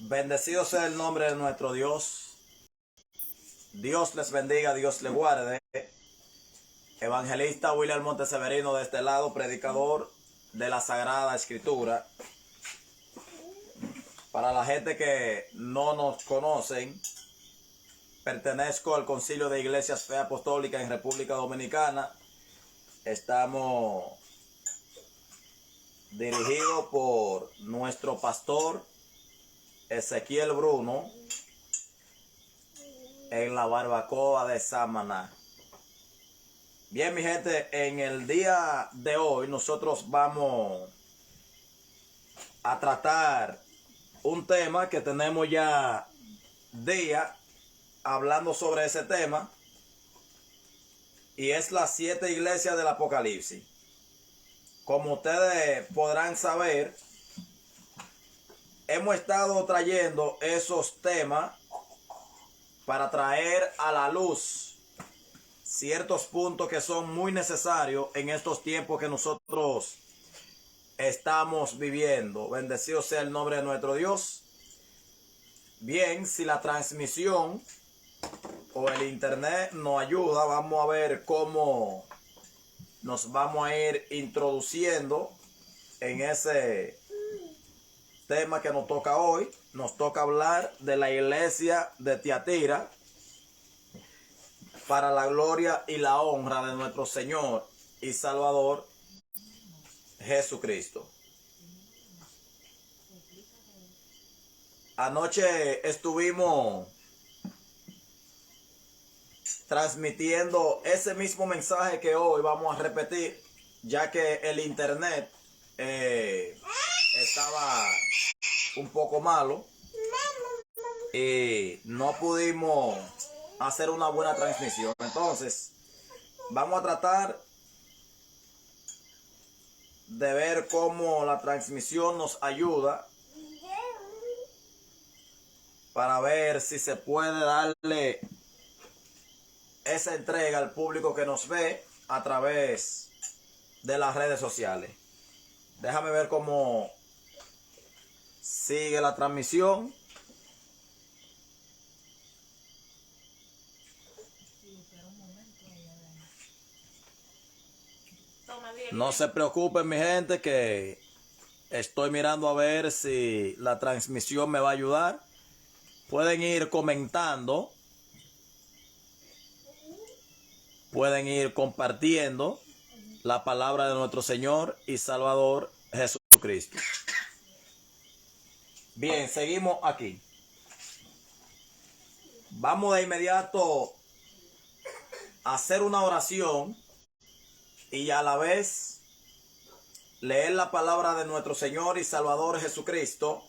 Bendecido sea el nombre de nuestro Dios. Dios les bendiga, Dios les guarde. Evangelista William Monteseverino de este lado, predicador de la Sagrada Escritura. Para la gente que no nos conocen, pertenezco al Concilio de Iglesias Fe Apostólica en República Dominicana. Estamos dirigidos por nuestro pastor Ezequiel Bruno en la barbacoa de Samaná. Bien, mi gente, en el día de hoy nosotros vamos a tratar un tema que tenemos ya días hablando sobre ese tema, y es las 7 iglesias del Apocalipsis. Como ustedes podrán saber, hemos estado trayendo esos temas para traer a la luz ciertos puntos que son muy necesarios en estos tiempos que nosotros estamos viviendo. Bendecido sea el nombre de nuestro Dios. Bien, si la transmisión o el internet nos ayuda, vamos a ver cómo nos vamos a ir introduciendo en ese tema que nos toca hoy. Nos toca hablar de la iglesia de Tiatira, para la gloria y la honra de nuestro Señor y Salvador Jesucristo. Anoche estuvimos transmitiendo ese mismo mensaje que hoy vamos a repetir, ya que el internet estaba un poco malo y no pudimos hacer una buena transmisión. Entonces vamos a tratar de ver cómo la transmisión nos ayuda para ver si se puede darle esa entrega al público que nos ve a través de las redes sociales. Déjame ver cómo sigue la transmisión. No se preocupen, mi gente, que estoy mirando a ver si la transmisión me va a ayudar. Pueden ir comentando, pueden ir compartiendo la palabra de nuestro Señor y Salvador Jesucristo. Bien, seguimos aquí. Vamos de inmediato a hacer una oración y a la vez leer la palabra de nuestro Señor y Salvador Jesucristo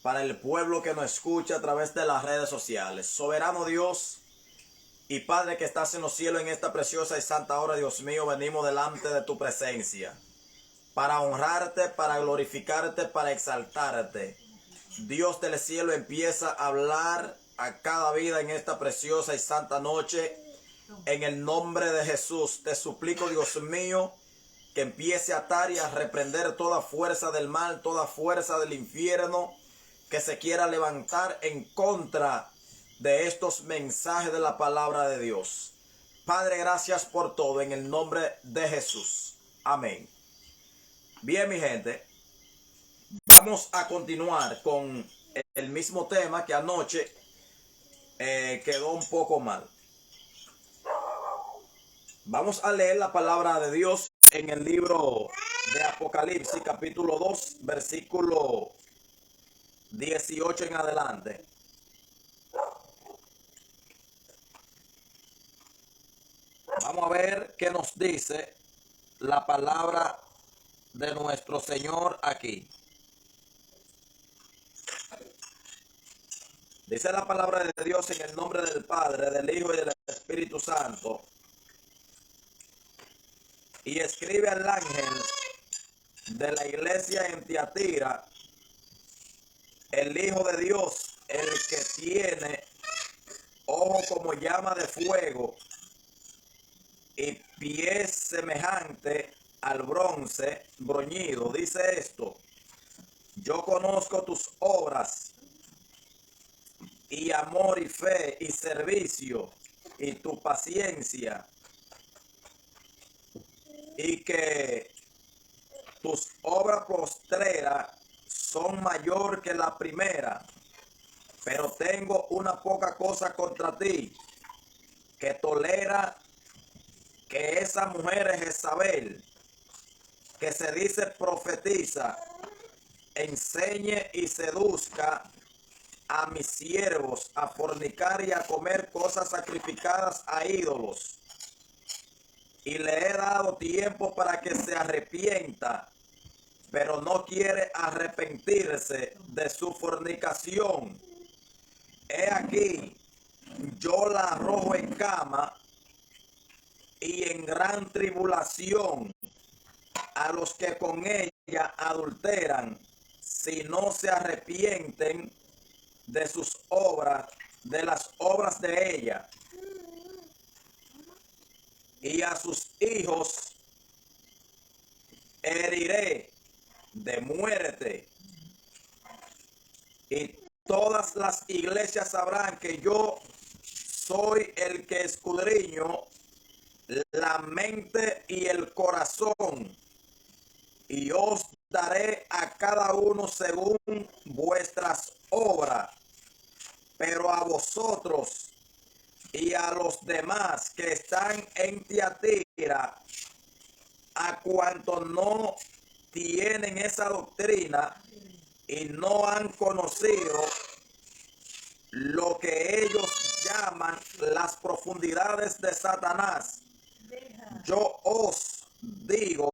para el pueblo que nos escucha a través de las redes sociales. Soberano Dios y Padre que estás en los cielos, en esta preciosa y santa hora, Dios mío, venimos delante de tu presencia para honrarte, para glorificarte, para exaltarte. Dios del cielo, empieza a hablar a cada vida en esta preciosa y santa noche. En el nombre de Jesús te suplico, Dios mío, que empiece a atar y a reprender toda fuerza del mal, toda fuerza del infierno que se quiera levantar en contra de estos mensajes de la palabra de Dios. Padre, gracias por todo en el nombre de Jesús. Amén. Bien, mi gente, vamos a continuar con el mismo tema que anoche quedó un poco mal. Vamos a leer la palabra de Dios en el libro de Apocalipsis, capítulo 2, versículo 18 en adelante. Vamos a ver qué nos dice la palabra de nuestro Señor aquí. Dice la palabra de Dios en el nombre del Padre, del Hijo y del Espíritu Santo. Y escribe al ángel de la iglesia en Tiatira, el Hijo de Dios, el que tiene ojo como llama de fuego y pies semejante al bronce bruñido. Dice esto: Yo conozco tus obras y amor y fe y servicio y tu paciencia, y que tus obras postreras son mayor que la primera, pero tengo una poca cosa contra ti, que tolera que esa mujer es Jezabel, que se dice profetiza, enseñe y seduzca a mis siervos a fornicar y a comer cosas sacrificadas a ídolos. Y le he dado tiempo para que se arrepienta, pero no quiere arrepentirse de su fornicación. He aquí, yo la arrojo en cama y en gran tribulación a los que con ella adulteran, si no se arrepienten de sus obras, de las obras de ella. Y a sus hijos heriré de muerte. Y todas las iglesias sabrán que yo soy el que escudriño la mente y el corazón, y os daré a cada uno según vuestras obras. Pero a vosotros y a los demás que están en Tiatira, a cuantos no tienen esa doctrina y no han conocido lo que ellos llaman las profundidades de Satanás, yo os digo,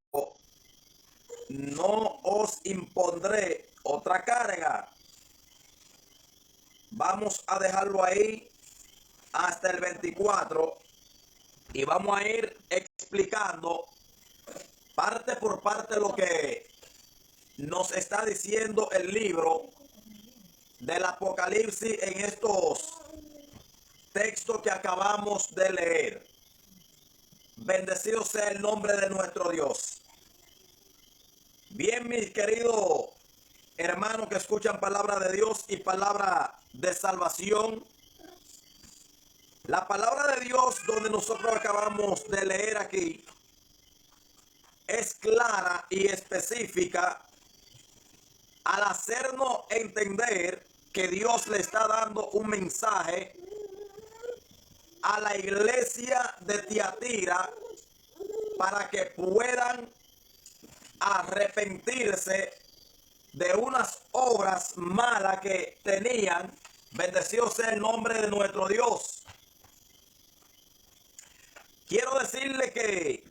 no os impondré otra carga. Vamos a dejarlo ahí hasta el 24 y vamos a ir explicando parte por parte lo que nos está diciendo el libro del Apocalipsis en estos textos que acabamos de leer. Bendecido sea el nombre de nuestro Dios. Bien, mis queridos hermanos que escuchan palabra de Dios y palabra de salvación, la palabra de Dios donde nosotros acabamos de leer aquí es clara y específica al hacernos entender que Dios le está dando un mensaje a la iglesia de Tiatira para que puedan arrepentirse de unas obras malas que tenían. Bendecido sea el nombre de nuestro Dios. Quiero decirle que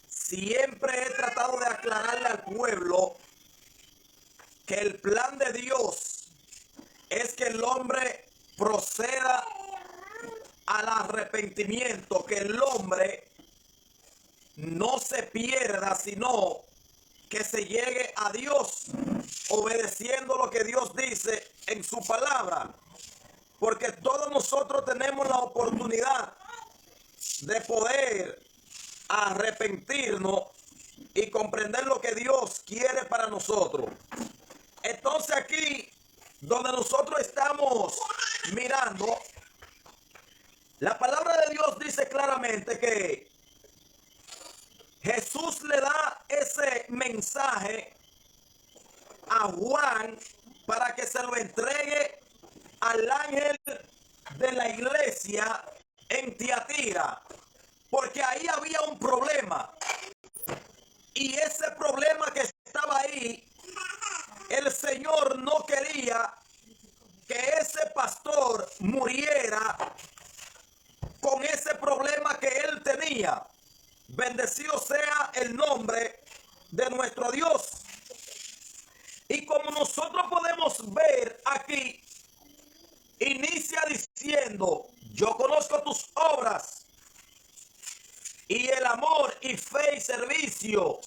siempre he tratado de aclararle al pueblo que el plan de Dios es que el hombre proceda al arrepentimiento, que el hombre no se pierda, sino que se llegue a Dios obedeciendo lo que Dios dice en su palabra. Porque todos nosotros tenemos la oportunidad de poder arrepentirnos y comprender lo que Dios quiere para nosotros. Entonces aquí, donde nosotros estamos mirando, la palabra de Dios dice claramente que Jesús le da ese mensaje a Juan para que se lo entregue al ángel de la iglesia en Tiatira, porque ahí había un problema, y ese problema que estaba ahí, el Señor no quería que ese pastor muriera con ese problema que él tenía. Bendecido sea el nombre de nuestro Dios. Y como nosotros podemos ver aquí, inicia diciendo: yo conozco tus obras y el amor y fe y servicio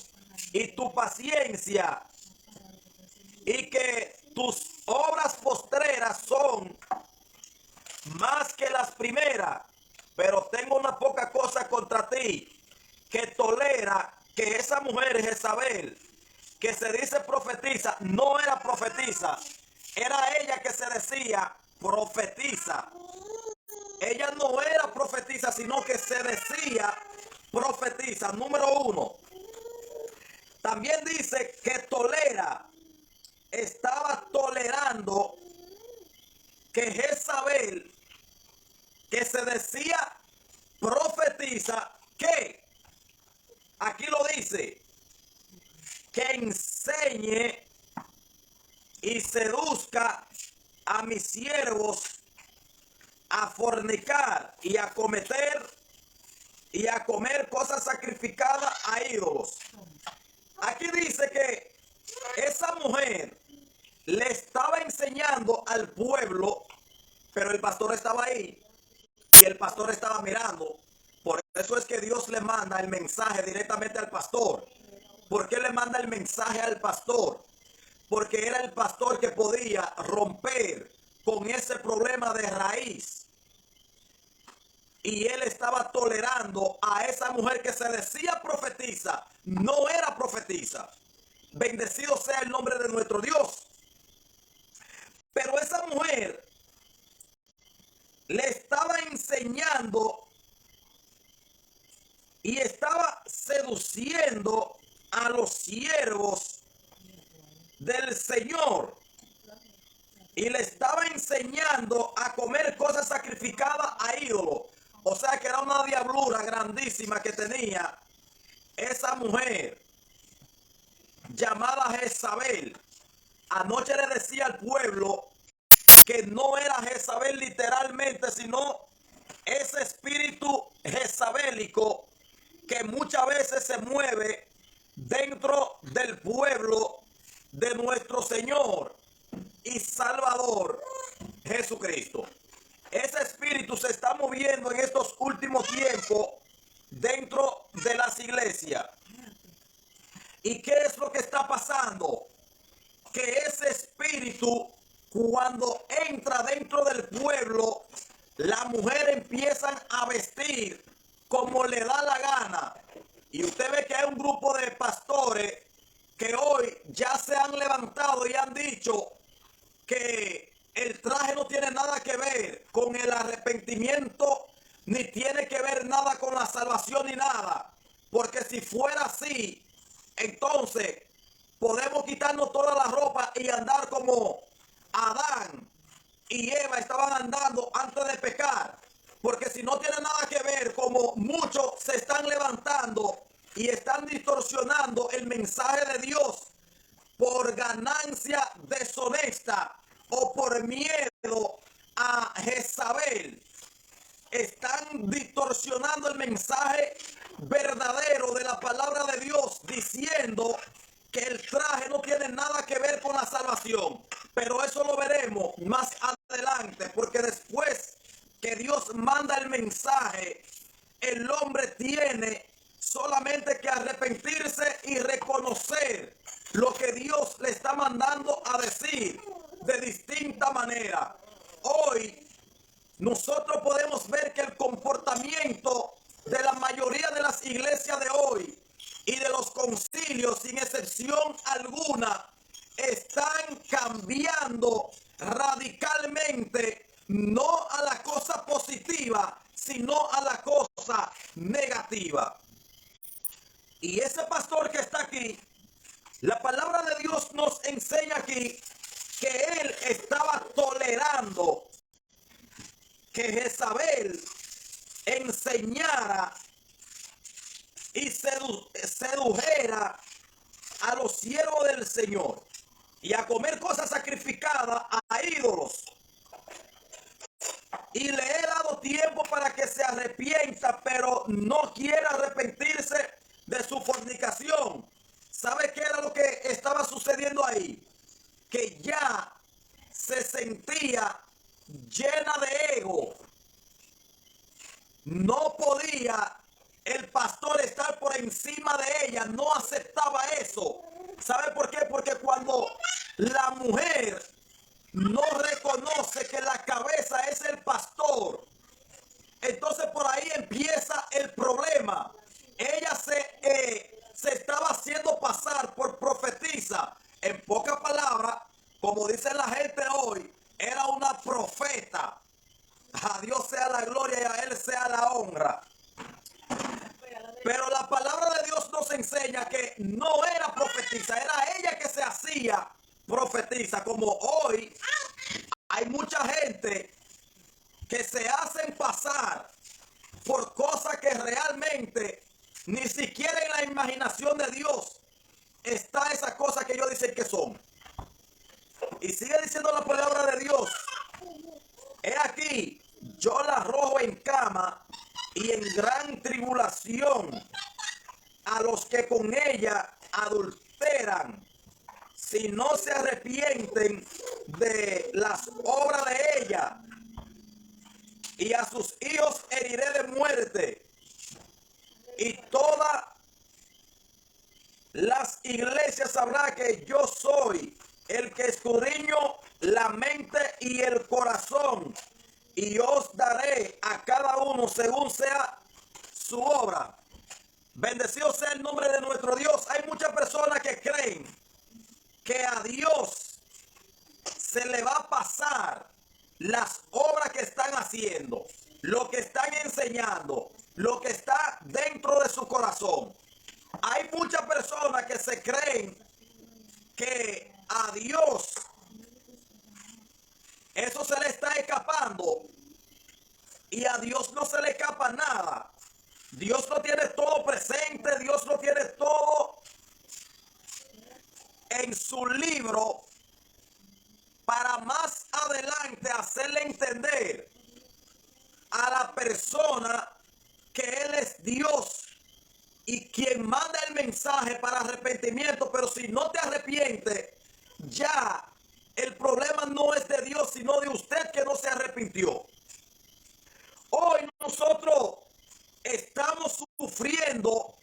y tu paciencia, y que tus obras postreras son más que las primeras, pero tengo una poca cosa contra ti, que tolera que esa mujer Jezabel, que se dice profetiza no era profetisa. Era ella que se decía profetiza. Ella no era profetisa, sino que se decía profetiza. Número 1. También dice que tolera. Estaba tolerando que Jezabel, que se decía profetiza, que aquí lo dice, que enseñe y seduzca a mis siervos a fornicar y a cometer y a comer cosas sacrificadas a ídolos. Aquí dice que esa mujer le estaba enseñando al pueblo, pero el pastor estaba ahí y el pastor estaba mirando. Por eso es que Dios le manda el mensaje directamente al pastor. ¿Por qué le manda el mensaje al pastor? Porque era el pastor que podía romper con ese problema de raíz. Y él estaba tolerando a esa mujer que se decía profetisa, no era profetisa. Bendecido sea el nombre de nuestro Dios. Pero esa mujer le estaba enseñando y estaba seduciendo a los siervos del Señor. Y le estaba enseñando a comer cosas sacrificadas a ídolos. O sea que era una diablura grandísima que tenía esa mujer llamada Jezabel. Anoche le decía al pueblo que no era Jezabel literalmente, sino ese espíritu jezabélico que muchas veces se mueve dentro del pueblo de nuestro Señor y Salvador Jesucristo. Ese espíritu se está moviendo en estos últimos tiempos dentro de las iglesias. ¿Y qué es lo que está pasando? Que ese espíritu, cuando entra dentro del pueblo, las mujeres empiezan a vestir como le da la gana. Y usted ve que hay un grupo de pastores que hoy ya se han levantado y han dicho que el traje no tiene nada que ver con el arrepentimiento, ni tiene que ver nada con la salvación ni nada. Porque si fuera así, entonces podemos quitarnos toda la ropa y andar como Adán y Eva estaban andando antes de pecar. Porque si no tiene nada que ver, como muchos se están levantando y están distorsionando el mensaje de Dios por ganancia deshonesta o por miedo a Jezabel, están distorsionando el mensaje verdadero de la palabra de Dios, diciendo que el traje no tiene nada que ver con la salvación. Pero eso lo veremos más adelante, porque después que Dios manda el mensaje, el hombre tiene solamente que arrepentirse y reconocer lo que Dios le está mandando a decir de distinta manera. Hoy nosotros podemos ver que el comportamiento de la mayoría de las iglesias de hoy y de los concilios, sin excepción alguna, están cambiando radicalmente, no a la cosa positiva, sino a la cosa negativa. Y ese pastor que está aquí, la palabra de Dios nos enseña aquí que él estaba tolerando que Jezabel enseñara y sedujera a los siervos del Señor y a comer cosas sacrificadas a ídolos. Y le he dado tiempo para que se arrepienta, pero no quiere arrepentirse de su fornicación. ¿Sabe qué era lo que estaba sucediendo ahí? Que ya se sentía llena de ego. No podía el pastor estar por encima de ella, no aceptaba eso. ¿Sabe por qué? Porque cuando la mujer no reconoce que la cabeza es el pastor, entonces por ahí empieza el problema. Ella se estaba haciendo pasar por profetisa profetiza. En pocas palabras, como dice la gente hoy, era una profeta. A Dios sea la gloria y a Él sea la honra. Pero la palabra de Dios nos enseña que no era profetisa, era ella que se hacía profetisa. Como hoy hay mucha gente que se hacen pasar por cosas que realmente ni siquiera en la imaginación de Dios está esa cosa que ellos dicen que son. Y sigue diciendo la palabra de Dios: he aquí, yo la arrojo en cama y en gran tribulación a los que con ella adulteran, si no se arrepienten de las obras de ella, y a sus hijos heriré de muerte, y todas las iglesias sabrá que yo soy el que escudriño la mente y el corazón, y os daré a cada uno según sea su obra. Bendecido sea el nombre de nuestro Dios. Hay muchas personas que creen que a Dios se le va a pasar las obras que están haciendo, lo que están enseñando, lo que está dentro de su corazón. Hay muchas personas que se creen que a Dios eso se le está escapando, y a Dios no se le escapa nada. Dios lo tiene todo presente, Dios lo tiene todo en su libro, para más adelante hacerle entender a la persona que Él es Dios y quien manda el mensaje para arrepentimiento. Pero si no te arrepientes, ya el problema no es de Dios, sino de usted que no se arrepintió. Hoy nosotros estamos sufriendo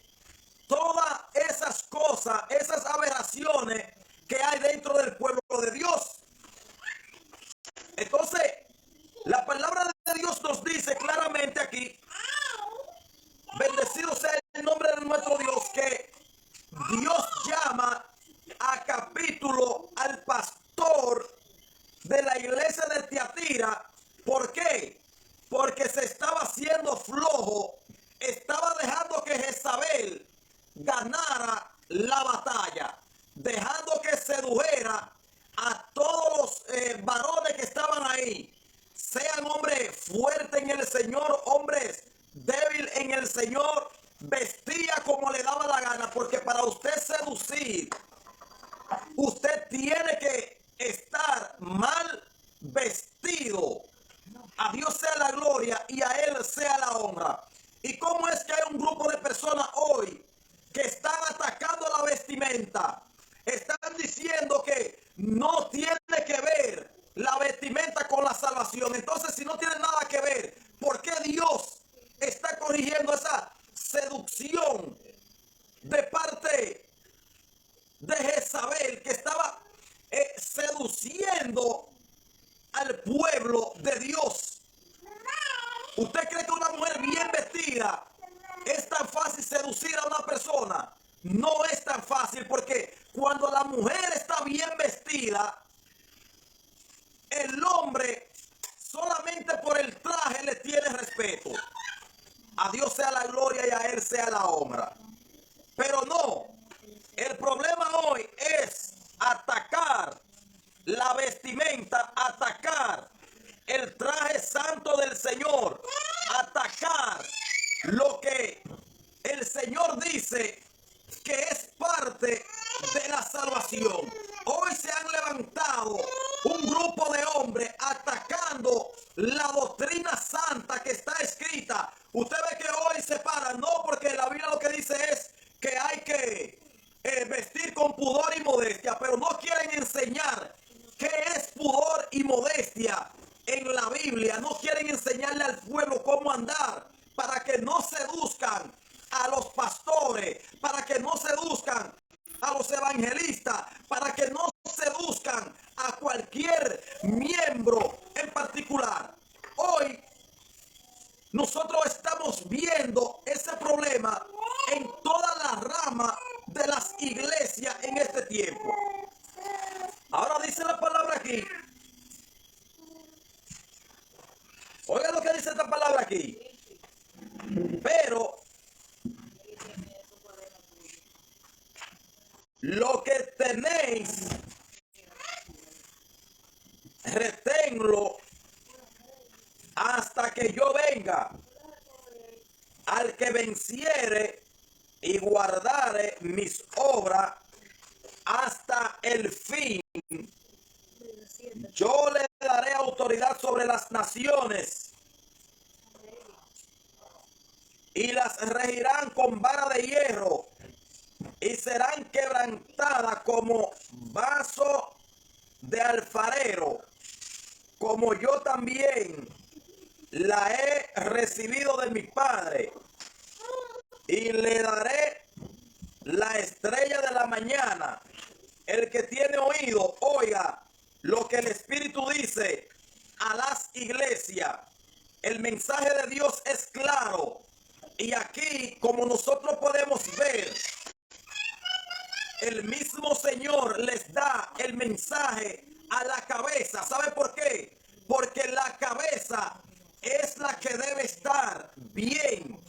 todas esas cosas, esas aberraciones que hay dentro del pueblo de Dios. Entonces, la palabra de Dios nos dice claramente aquí: bendecido sea el nombre de nuestro Dios, que Dios llama a capítulo al pastor de la iglesia de Tiatira. ¿Por qué? Porque se estaba haciendo flojo, estaba dejando que Jezabel ganara la batalla, dejando que sedujera a todos los varones que estaban ahí, sean hombres fuertes en el Señor, hombres débiles en el Señor. Vestía como le daba la gana, porque para usted seducir, usted tiene que estar mal vestido. A Dios sea la gloria y a Él sea la honra. ¿Y cómo es que hay un grupo de personas hoy que están atacando la vestimenta? Están diciendo que no tiene que ver la vestimenta con la salvación. Entonces, si no tiene nada que ver, ¿por qué Dios está corrigiendo esa seducción de parte de Jezabel, que estaba seduciendo al pueblo de Dios? ¿Usted cree que una mujer bien vestida es tan fácil seducir a una persona? No es tan fácil, porque cuando la mujer está bien vestida, el hombre solamente por el traje le tiene respeto. A Dios sea la gloria y a Él sea la honra. Pero no, el problema hoy es atacar la vestimenta, atacar el traje santo del Señor, atacar lo que el Señor dice que es parte de la salvación. Hoy se han levantado un grupo de hombres atacando la doctrina santa que está escrita. Usted ve que hoy se paran, no, porque la Biblia lo que dice es que hay que vestir con pudor y modestia, pero no quieren enseñar qué es pudor y modestia en la Biblia. No quieren enseñarle al pueblo cómo andar, para que no seduzcan a los pastores, para que no seduzcan a los evangelistas, para que no seduzcan a cualquier miembro en particular. Hoy nosotros estamos viendo ese problema en toda la rama de las iglesias en este tiempo. Ahora dice la palabra aquí. Oiga lo que dice esta palabra aquí. Pero lo que tenéis, reténlo hasta que yo venga. Al que venciere y guardare mis obras hasta el fin, yo le daré autoridad sobre las naciones y las regirán con vara de hierro y serán quebrantadas como vaso de alfarero, como yo también la he recibido de mi Padre, y le daré la estrella de la mañana. El que tiene oído, oiga lo que el Espíritu dice a las iglesias. El mensaje de Dios es claro. Y aquí, como nosotros podemos ver, el mismo Señor les da el mensaje a la cabeza. ¿Sabe por qué? Porque la cabeza es la que debe estar bien.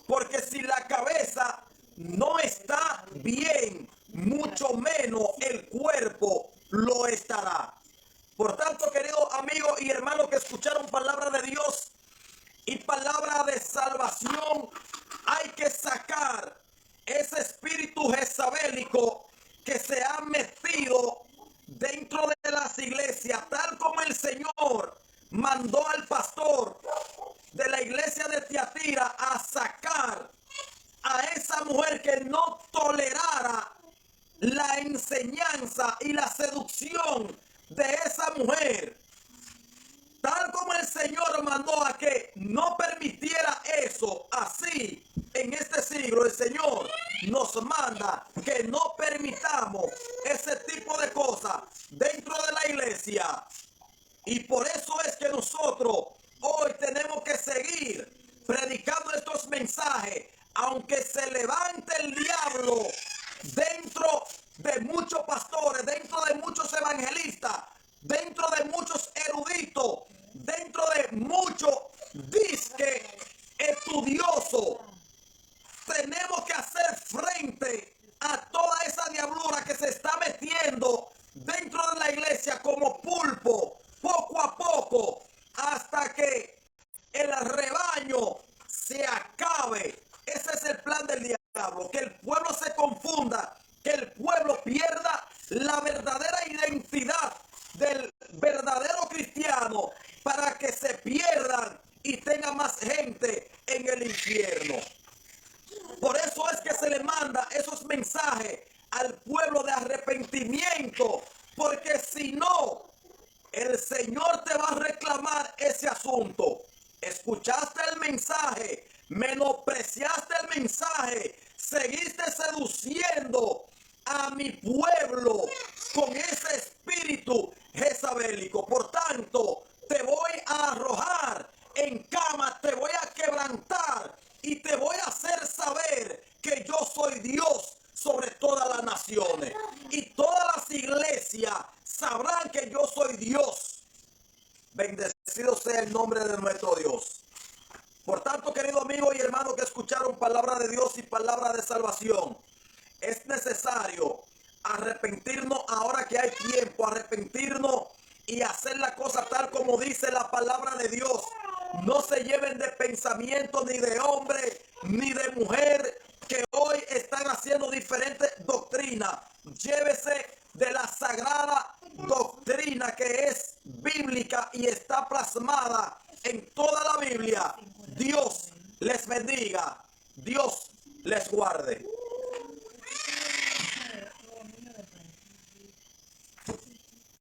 Porque si la cabeza no está bien, mucho menos el cuerpo lo estará. Por tanto, queridos amigos y hermanos que escucharon palabra de Dios y palabra de salvación, hay que sacar ese espíritu jezabélico que se ha metido dentro de las iglesias, tal como el Señor mandó al pastor de la iglesia de Tiatira a sacar a esa mujer que no tolerara la enseñanza y la seducción de esa mujer. Tal como el Señor mandó a que no permitiera eso, así en este siglo el Señor nos manda que no permitamos ese tipo de cosas dentro de la iglesia. Y por eso es que nosotros hoy tenemos que seguir predicando estos mensajes, aunque se levante el diablo dentro de muchos pastores, dentro de muchos evangelistas, dentro de muchos eruditos, dentro de muchos disque estudiosos. Tenemos que hacer frente a toda esa diablura que se está metiendo dentro de la iglesia como pulpo, poco a poco, hasta que el rebaño se acabe. Ese es el plan del diablo, que el pueblo se confunda, que el pueblo pierda la verdadera identidad del verdadero cristiano, para que se pierdan y tenga más gente en el infierno. Por eso es que se le manda esos mensajes al pueblo de arrepentimiento, porque si no, el Señor te va a reclamar ese asunto. Escuchaste el mensaje, menospreciaste el mensaje, seguiste seduciendo a mi pueblo con ese espíritu jezabélico. Por tanto, te voy a arrojar en cama, te voy a quebrantar y te voy a hacer saber que yo soy Dios sobre todas las naciones. Y todas las iglesias sabrán que yo soy Dios. Bendecido sea el nombre de nuestro Dios. Por tanto, querido amigo y hermano que escucharon palabra de Dios y palabra de salvación, es necesario arrepentirnos ahora que hay tiempo, arrepentirnos y hacer la cosa tal como dice la palabra de Dios. No se lleven de pensamiento ni de hombre ni de mujer que hoy están haciendo diferentes doctrinas. Llévese de la sagrada doctrina que es bíblica y está plasmada en toda la Biblia. Dios les bendiga. Dios les guarde.